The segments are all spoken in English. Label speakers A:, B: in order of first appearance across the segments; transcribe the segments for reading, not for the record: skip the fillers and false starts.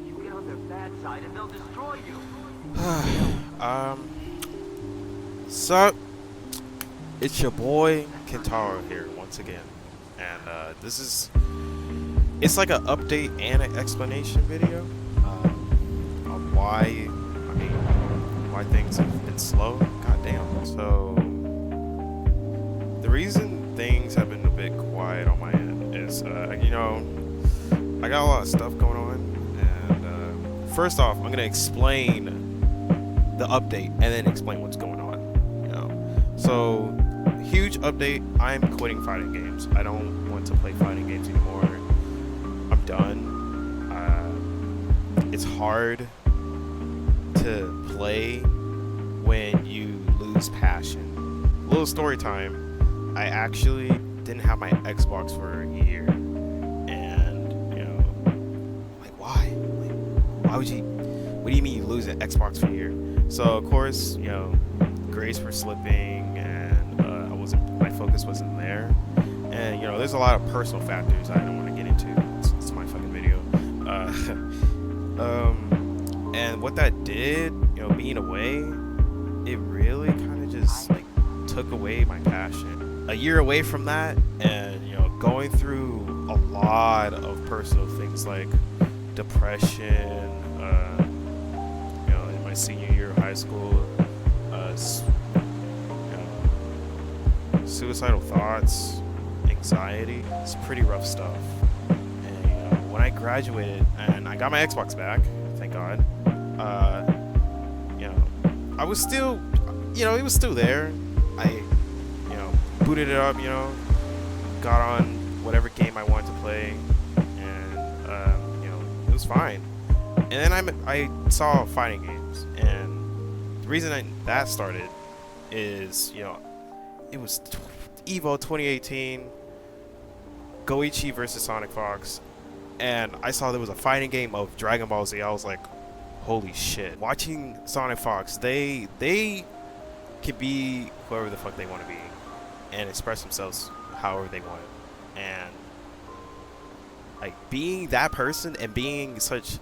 A: You get on their bad side and they'll destroy you.
B: So it's your boy Kentaro here once again, and it's like an update and an explanation video of why things have been slow. Goddamn. So the reason things have been a bit quiet on my end is I got a lot of stuff going on, and first off, I'm gonna explain the update and then explain what's going on. So huge update. I'm quitting fighting games. I don't want to play fighting games anymore. I'm done. It's hard to play when you lose passion. Little story time. I actually didn't have my Xbox for a year, and like why? Why would you? What do you mean you lose an Xbox for a year? So of course, grades were slipping, and my focus wasn't there. And there's a lot of personal factors I don't want to get into. It's my fucking video. And what that did, being away, it really kind of just like took away my passion. A year away from that, and going through a lot of personal things like depression, in my senior year of high school, suicidal thoughts, anxiety. It's pretty rough stuff. And when I graduated and I got my Xbox back, thank God, I was still, it was still there. I, booted it up, got on whatever game I wanted to play, and it was fine. And then I saw fighting games, and the reason that started is, it was Evo 2018, Goichi versus Sonic Fox, and I saw there was a fighting game of Dragon Ball Z. I was like, holy shit. Watching Sonic Fox, they can be whoever the fuck they want to be and express themselves however they want. And like being that person and being such,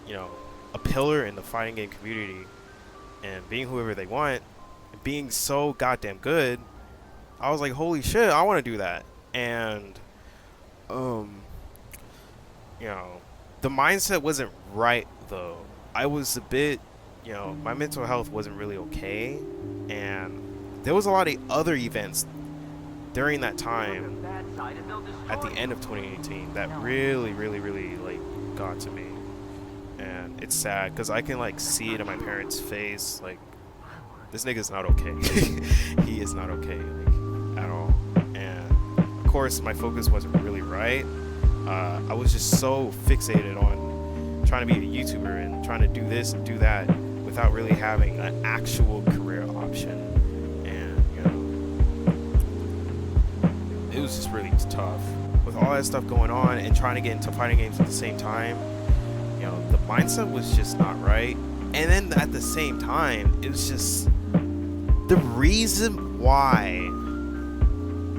B: a pillar in the fighting game community and being whoever they want and being so goddamn good, I was like, holy shit, I want to do that. And the mindset wasn't right though. I was a bit, my mental health wasn't really okay, and there was a lot of other events during that time at the end of 2018 that really like got to me. And it's sad because I can like see it in my parents' face, like this nigga's not okay. He is not okay, like, at all. And of course my focus wasn't really right. I was just so fixated on trying to be a YouTuber and trying to do this and do that without really having an actual career option. And it was just really tough with all that stuff going on and trying to get into fighting games at the same time. The mindset was just not right. And then at the same time, it was just the reason why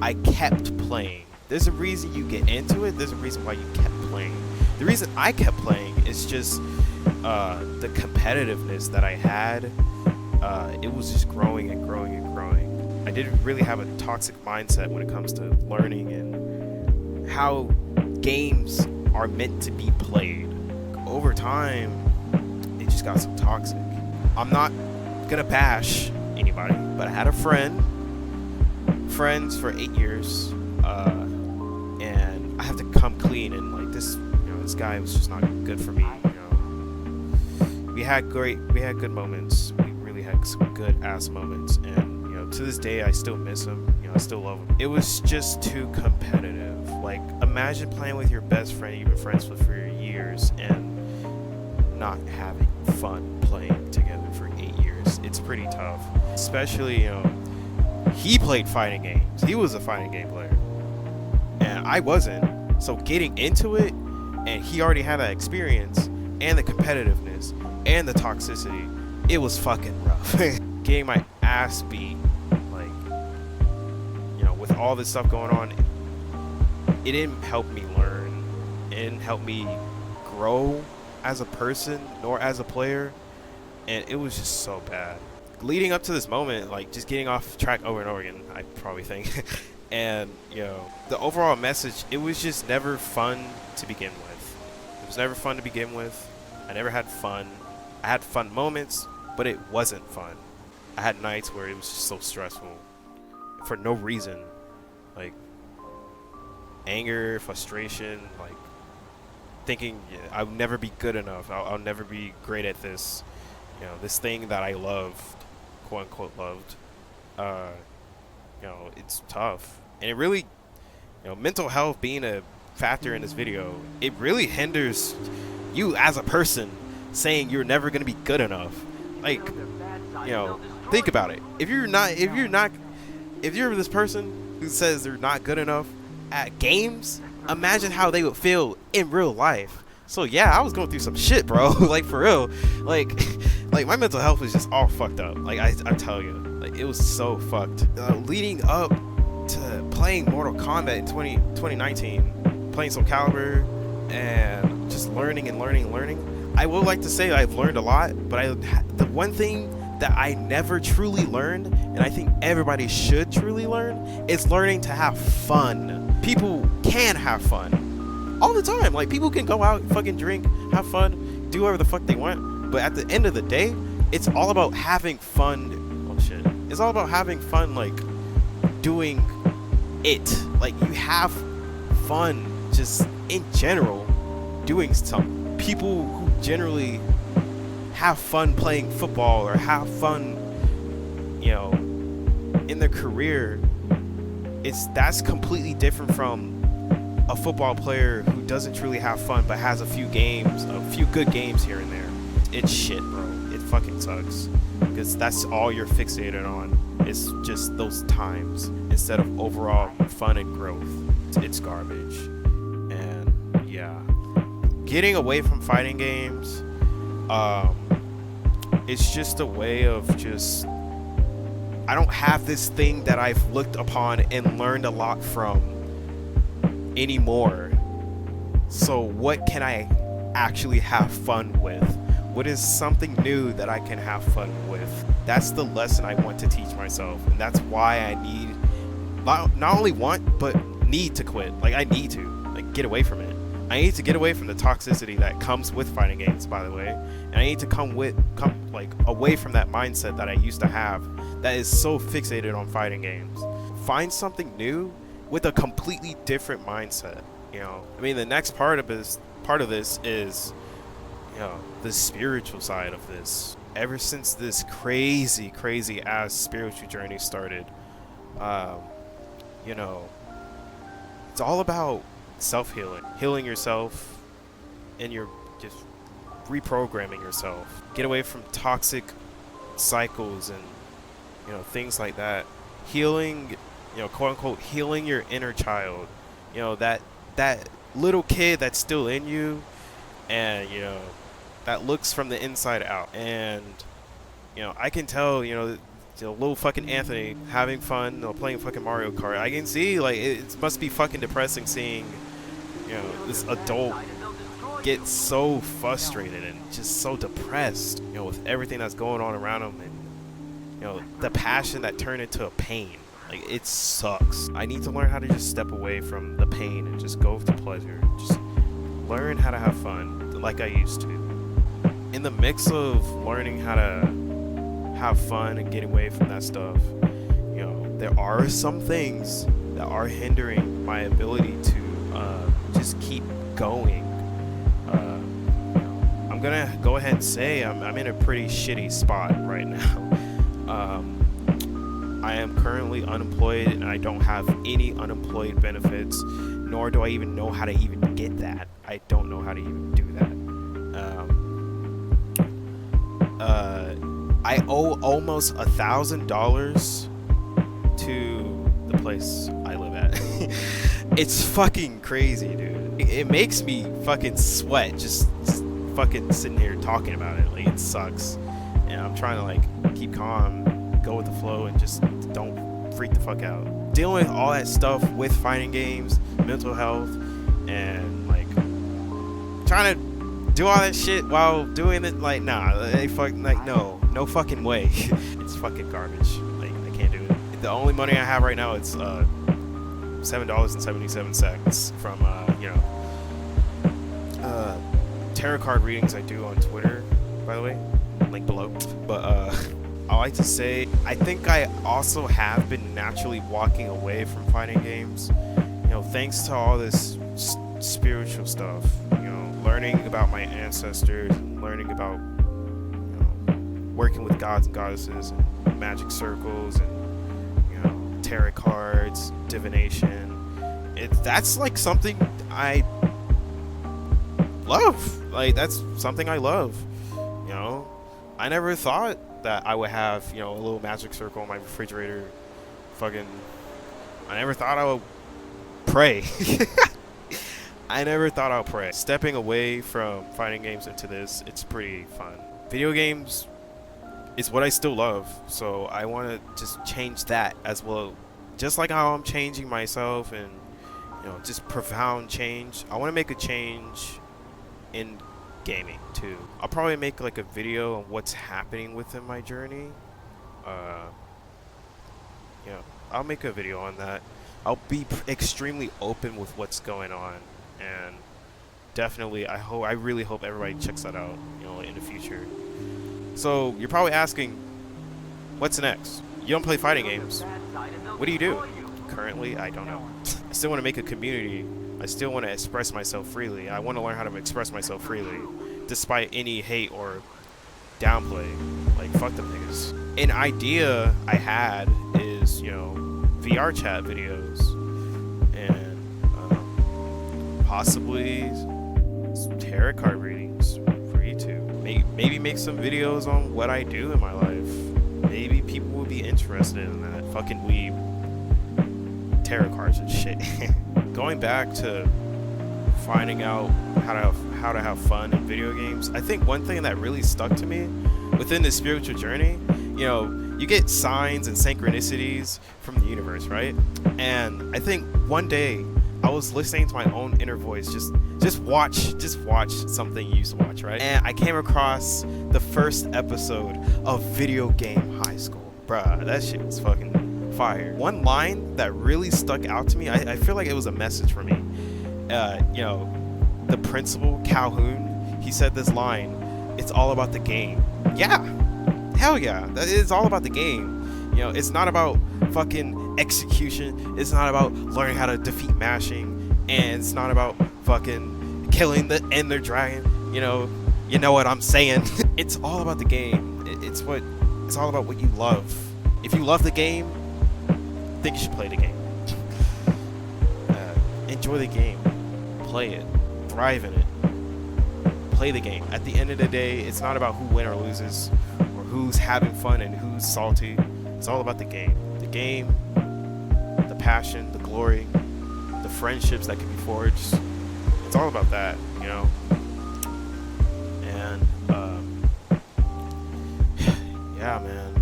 B: I kept playing. There's a reason you get into it. There's a reason why you kept playing. The reason I kept playing is just the competitiveness that I had. It was just growing and growing and growing. I didn't really have a toxic mindset when it comes to learning and how games are meant to be played. Over time, it just got so toxic. I'm not gonna bash anybody, but I had a friends for 8 years, and I have to come clean and like this guy was just not good for me. We had good moments. We really had some good ass moments, and to this day I still miss him. I still love him. It was just too competitive. Like imagine playing with your best friend you've been friends with for years and not having fun playing together for 8 years. It's pretty tough, especially he played fighting games. He was a fighting game player, and I wasn't. So getting into it, and he already had that experience and the competitiveness and the toxicity, it was fucking rough. Getting my ass beat, like, with all this stuff going on, it didn't help me learn. It didn't help me grow as a person nor as a player, and it was just so bad. Leading up to this moment, like just getting off track over and over again, I probably think, and the overall message, it was just never fun to begin with. It was never fun to begin with. I never had fun. I had fun moments, but it wasn't fun. I had nights where it was just so stressful for no reason, like anger, frustration, like thinking I'll never be good enough. I'll never be great at this. This thing that I loved, quote unquote loved. It's tough, and it really, mental health being a factor in this video, it really hinders you as a person saying you're never gonna be good enough. Like, think about it. If you're this person who says they're not good enough at games, imagine how they would feel in real life. So yeah, I was going through some shit, bro. Like, for real. Like my mental health was just all fucked up. Like, I tell you, like, it was so fucked. Leading up to playing Mortal Kombat in 2019, playing Soul Calibur, and just learning and learning and learning. I would like to say I've learned a lot, but the one thing that I never truly learned, and I think everybody should truly learn, is learning to have fun. People can have fun all the time. Like, people can go out, fucking drink, have fun, do whatever the fuck they want, but at the end of the day, it's all about having fun. Oh shit. It's all about having fun, like doing it. Like, you have fun just in general doing something. People who generally have fun playing football or have fun, in their career, that's completely different from a football player who doesn't truly have fun but has a few good games here and there. It's shit, bro. It fucking sucks, because that's all you're fixated on. It's just those times instead of overall fun and growth. It's garbage. And yeah, getting away from fighting games, it's just a way of just, I don't have this thing that I've looked upon and learned a lot from anymore. So what can I actually have fun with? What is something new that I can have fun with? That's the lesson I want to teach myself, and that's why I need, not only want, but need to quit. Like, I need to, like, get away from it. I need to get away from the toxicity that comes with fighting games, by the way. And I need to come away from that mindset that I used to have that is so fixated on fighting games. Find something new with a completely different mindset. I mean, the next part of this is, the spiritual side of this. Ever since this crazy ass spiritual journey started, it's all about self-healing, healing yourself, and you're just reprogramming yourself. Get away from toxic cycles and things like that. Healing, quote unquote, healing your inner child. That little kid that's still in you, and that looks from the inside out. And I can tell, little fucking Anthony having fun, playing fucking Mario Kart. I can see, like, it must be fucking depressing seeing, this adult get so frustrated and just so depressed, with everything that's going on around him, and the passion that turned into a pain. Like, it sucks. I need to learn how to just step away from the pain and just go to pleasure. Just learn how to have fun like I used to. In the mix of learning how to have fun and getting away from that stuff, there are some things that are hindering my ability to just keep going. I'm gonna go ahead and say I'm in a pretty shitty spot right now. I am currently unemployed, and I don't have any unemployed benefits, nor do I even know how to even get that. I don't know how to even do that. I owe almost $1,000 to the place I live at. It's fucking crazy, dude. It makes me fucking sweat just fucking sitting here talking about it. Like, it sucks. And I'm trying to, like, keep calm, go with the flow, and just don't freak the fuck out. dealing with all that stuff with fighting games, mental health, and like trying to do all that shit while doing it, like, nah, no fucking way. It's fucking garbage. Like, I can't do it. The only money I have right now is $7.77 from tarot card readings I do on Twitter, by the way, link below. But I like to say, I think I also have been naturally walking away from fighting games, thanks to all this spiritual stuff, learning about my ancestors, and learning about working with gods and goddesses and magic circles and tarot cards, divination. That's like something I love. Like, that's something I love. I never thought that I would have a little magic circle in my refrigerator. I never thought I would pray. I never thought I would pray. Stepping away from fighting games into this, it's pretty fun. Video games is what I still love, so I want to just change that as well. Just like how I'm changing myself, and just profound change. I want to make a change in gaming too. I'll probably make like a video on what's happening within my journey. I'll make a video on that. I'll be extremely open with what's going on, and definitely I really hope everybody checks that out in the future. So you're probably asking, what's next? You don't play fighting games. What do you do? Currently, I don't know. I still want to make a community. I still want to express myself freely. I want to learn how to express myself freely, despite any hate or downplay. Like, fuck them niggas. An idea I had is, VR chat videos, and possibly tarot card readings for YouTube. Maybe make some videos on what I do in my life. Maybe people would be interested in that. Fucking weeb. Tarot cards and shit. Going back to finding out how to have fun in video games, I think one thing that really stuck to me within this spiritual journey, you get signs and synchronicities from the universe, right? And I think one day I was listening to my own inner voice, just watch something you used to watch, right? And I came across the first episode of Video Game High School. Bruh, that shit was fucking fire. One line that really stuck out to me, I feel like it was a message for me. The principal, Calhoun, he said this line, "It's all about the game." Yeah, hell yeah, it's all about the game. It's not about fucking execution. It's not about learning how to defeat mashing, and it's not about fucking killing the Ender Dragon. You know what I'm saying. It's all about the game. It's all about what you love. If you love the game, I think you should play the game. Enjoy the game. Play it. Thrive in it. Play the game. At the end of the day, it's not about who wins or loses, or who's having fun and who's salty. It's all about the game. The game, the passion, the glory, the friendships that can be forged. It's all about that, And, yeah, man.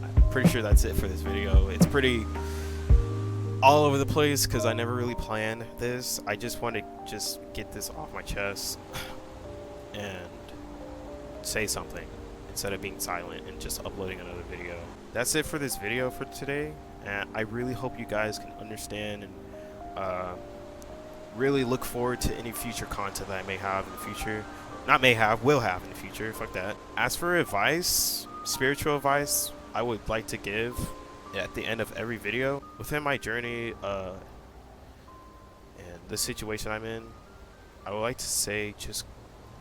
B: I'm pretty sure that's it for this video. It's pretty all over the place because I never really planned this. I just want to get this off my chest and say something instead of being silent and just uploading another video. That's it for this video for today, and I really hope you guys can understand and really look forward to any future content that I may have in the future. Not may have, will have in the future. Fuck that. As for advice, spiritual advice I would like to give at the end of every video within my journey and the situation I'm in, I would like to say just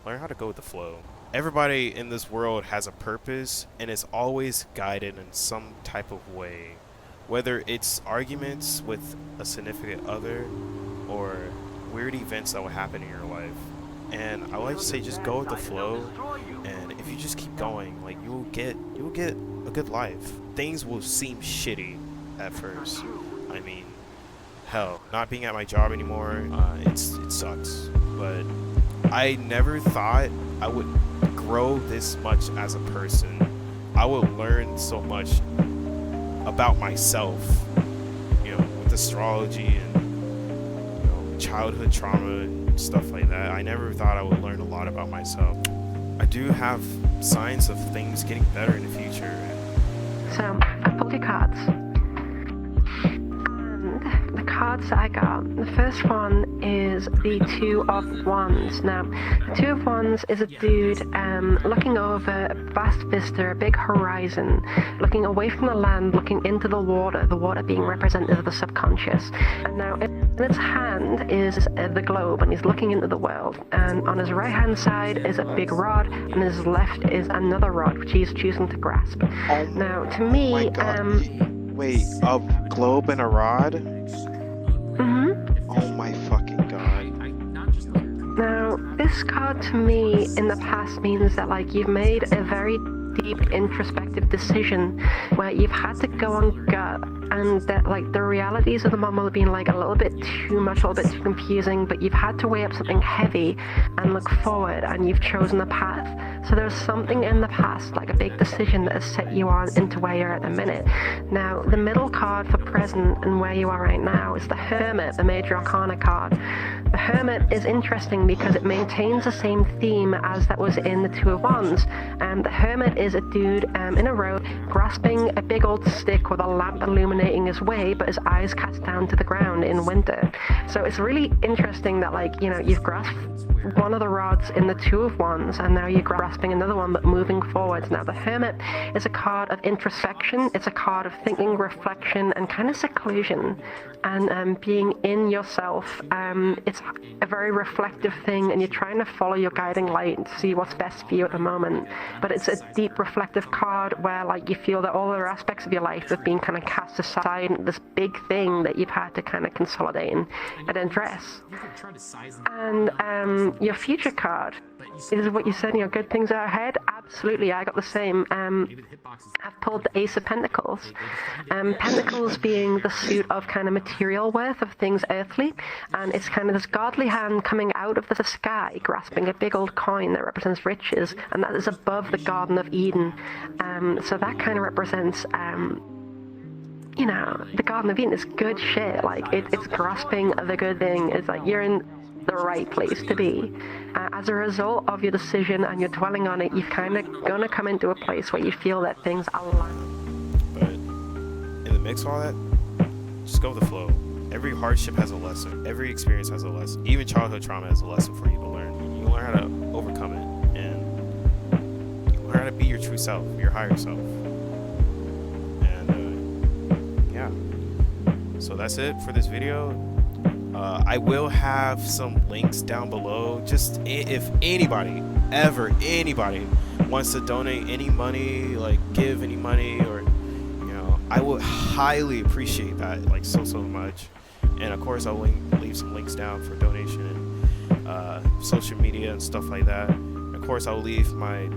B: learn how to go with the flow. Everybody in this world has a purpose and is always guided in some type of way, whether it's arguments with a significant other or weird events that will happen in your life. And I would like to say just go with the flow, and if you just keep going, like, you will get a good life. Things will seem shitty at first. I mean, hell, not being at my job anymore, it sucks. But I never thought I would grow this much as a person. I would learn so much about myself astrology and childhood trauma and stuff like that, I never thought I would learn a lot about myself. I do have signs of things getting better in the future.
C: So I pulled your cards, and the cards that I got, the first one is the Two of Wands. Now, the Two of Wands is a dude looking over a vast vista, a big horizon, looking away from the land, looking into the water being representative of the subconscious. And now in its hand is the globe, and he's looking into the world. And on his right hand side is a big rod, and his left is another rod, which he's choosing to grasp. Now, to me,
B: wait, a globe and a rod?
C: Mm-hmm.
B: Oh my fucking god.
C: Now, this card to me in the past means that, like, you've made a very deep introspective decision where you've had to go on gut, and that, like, the realities of the moment have been, like, a little bit too much, a little bit too confusing, but you've had to weigh up something heavy and look forward, and you've chosen a path. So there's something in the past, like a big decision that has set you on into where you're at the minute. Now, the middle card for present and where you are right now is the Hermit, the Major Arcana card. The Hermit is interesting because it maintains the same theme as that was in the Two of Wands. And the Hermit is a dude in a robe grasping a big old stick with a lamp illuminating his way, but his eyes cast down to the ground in winter. So it's really interesting that, like, you know, you've grasped one of the rods in the Two of Wands, and now you're grasping another one, but moving forwards. Now, the Hermit is a card of introspection. It's a card of thinking, reflection, and kind of seclusion, and being in yourself. It's a very reflective thing, and you're trying to follow your guiding light to see what's best for you at the moment. But it's a deep reflective card where, like, you feel that all other aspects of your life have been kind of cast aside, and this big thing that you've had to kind of consolidate and address. And your future card is what you said, you know, good things are ahead. Absolutely, I got the same. I've pulled the Ace of Pentacles. Pentacles being the suit of kind of material worth of things earthly, and it's kind of this godly hand coming out of the sky, grasping a big old coin that represents riches, and that is above the Garden of Eden. So that kind of represents, you know, the Garden of Eden is good shit. Like, it's grasping the good thing. It's like you're in the right place to be. As a result of your decision and you're dwelling on it, you're kind of going to come into a place where you feel that things align.
B: But in the mix of all that, just go with the flow. Every hardship has a lesson. Every experience has a lesson. Even childhood trauma has a lesson for you to learn. You learn how to overcome it, and you learn how to be your true self, your higher self. And yeah, so that's it for this video. I will have some links down below. Just if anybody wants to donate any money, like give any money, or, you know, I would highly appreciate that, like so much. And of course, I'll leave some links down for donation and social media and stuff like that. And of course, I'll leave my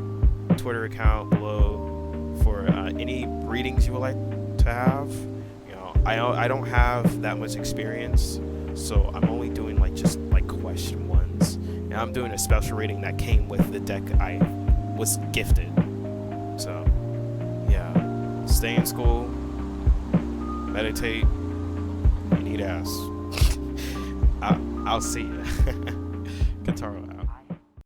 B: Twitter account below for any readings you would like to have. You know, I don't have that much experience, so I'm only doing just question ones, and I'm doing a special reading that came with the deck I was gifted. So yeah, stay in school, meditate, and eat ass. I'll see ya. Katara.